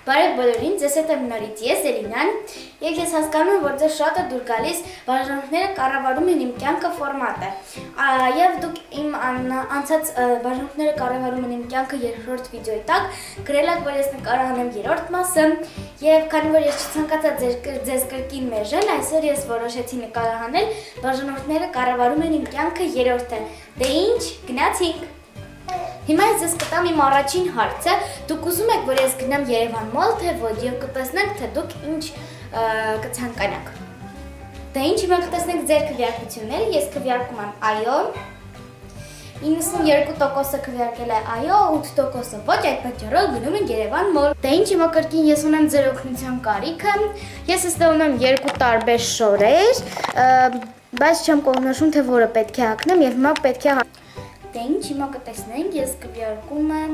Բարև բոլորին, ձեզ հետ եմ նորից ես Էլինան, եւ ես հասկանում եմ, որ ձեզ շատ է դուր գալիս բաժանորդները կառավարում են իմ կյանքը ֆորմատը։ Եվ դուք իմ անցած բաժանորդները կառավարում են իմ կյանքը երկրորդ վիդեոյի տակ գրել եք, որ ես նկարահանեմ երրորդ մասը, եւ քանի որ ես չցանկացա ձեզ կրկին մերժել, այսօր ես որոշեցի նկարահանել բաժանորդները կառավարում են իմ կյանքը երրորդը։ Դե ինչ, գնացինք։ Հիմա ես ձեզ կտամ իմ առաջին հարցը, դուք ուզում եք, որ ես գնամ Երևան մոլ, թե ոչ, եւ կտեսնենք, թե դուք ինչ կցանկանաք։ Դե ինչ, հիմա կտեսնենք ձեր քվեարկությունները, ես քվեարկում եմ այո, 92%-ը քվեարկել է այո, 8%-ը ոչ, այդ պատճառով գնում ենք Երևան մոլ։ Դե ինչ, հիմա կրկին ես ունեմ ձեր օգնության կարիքը, ես այստեղ ունեմ երկու տարբեր շորեր, բայց չեմ կողմնորոշում, թե որը պետք է հագնեմ, եւ հիմա պետք է Դե ինչ հիմա կտեսնենք, ես քվեարկում եմ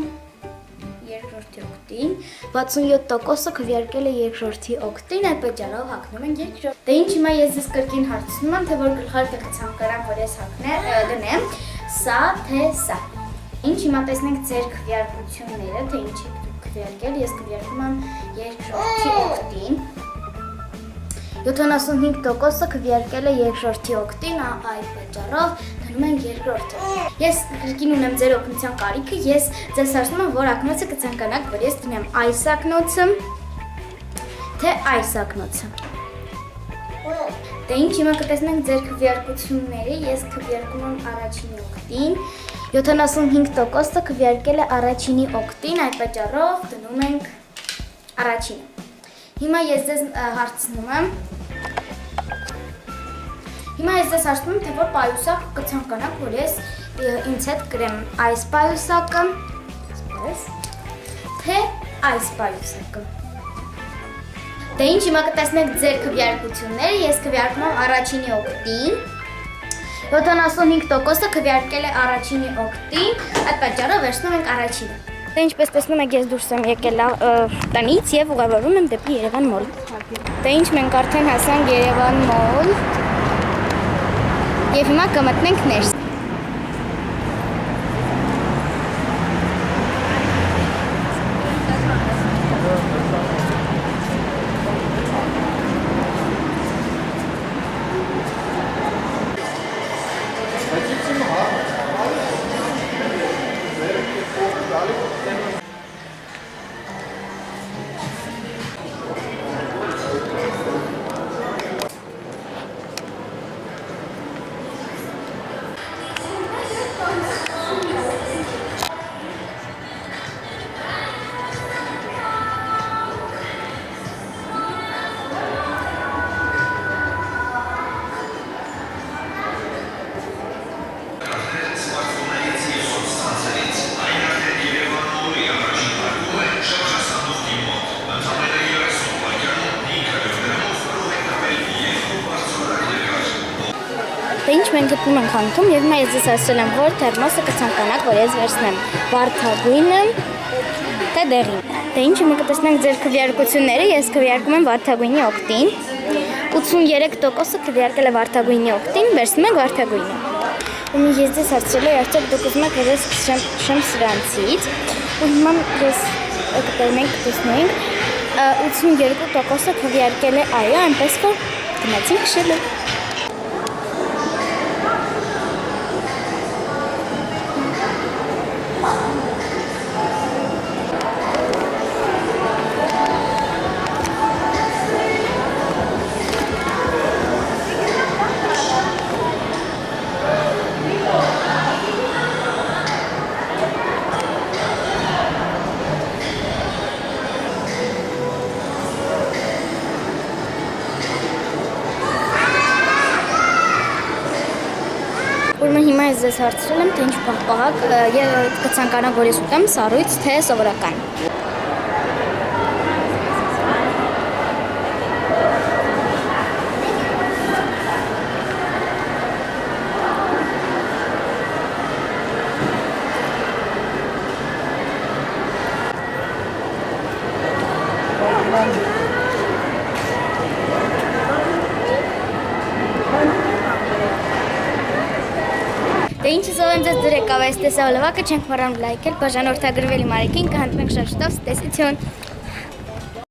երկրորդի օգտին, 67%-ը քվեարկել է երկրորդի օգտին, այդ պատճառով հագնում ենք երկրորդ։ Դե ինչ հիմա ես ձեզ կրկին հարցնում եմ, թե որ գլխարկը կցանկանամ, որ ես դնեմ, սա թե սա։ Ինչ հիմա տեսնենք ձեր քվեարկությունները, թե ինչ եք դուք քվեարկել, ես քվեարկում եմ երկրորդի օգտին։ 75%-ը քվեարկել է երկրորդի օգտին, այդ պատճառով դնում ենք երկրորդը։ Ես կրկին ունեմ ձեր օգնության կարիքը, ես ձեզ հարցնում եմ, որ ակնոցը կցանկանաք, որ ես դնեմ այս ակնոցը, թե այս ակնոցը։ Դե ինչ հիմա կտեսնենք ձեր քվեարկությունները, ես քվեարկում եմ առաջինի օգտին, 75%-ը քվեարկել է առաջինի օգտին, այդ պատճառով դնում ենք առաջինը։ Հիմա ես ձեզ հարցնում եմ, թե որ պայուսակ կցանկանաք, որ ես ինձ հետ կրեմ այս պայուսակը, թե այս պայուսակը։ Դե ինչ հիմա կտեսնեք ձեր քվեարկությունները, ես քվեարկում եմ առաջինի օգտին, 75%-ը քվեարկել է առաջինի օգտին, այդ պատճառով վերցնում ենք առաջինը։ Դե ինչպես տեսնում եք, ես դուրս եմ եկել տնից եւ ուղևորվում եմ դեպի Երևան մոլ։ Դե ինչ մենք արդեն հասանք Երևան մոլ եւ հիմա կմտնենք ներս։ Դե ինչ մենք գտնում ենք հանքում եւ հիմա ես ձեզ ասել եմ, որ թերմոսը կցանկանաք, որ ես վերցնեմ վարդագույնը, թե դեղին։ Դե ինչ մենք կտեսնենք ձեր քվեարկությունները, ես քվեարկում եմ վարդագույնի օգտին, 83%-ը քվեարկել է վարդագույնի օգտին, վերցնում ենք վարդագույնը։ Ու ես ձեզ հարցրել եմ, արդյոք դուք ուզում եք, որ ես սկսեմ սրանցից, ու հիմա ես կտեսնենք 82%-ը քվեարկել է այո, այնպես որ գնացինք քշելու։ Ուրեմն հիմա ես ձեզ հարցրել եմ, թե ինչ պահպահակ կցանկանաք, որ ես ուտեմ սառույց, թե սովորական։ Դե ինչի զովեմ ձեզ դրեք ավայս տեսա ոլովակը չենք մոռանում լայքել, բաժանորդագրվել իմ արեքին, կհանդիպենք շատ շուտով, տեսություն։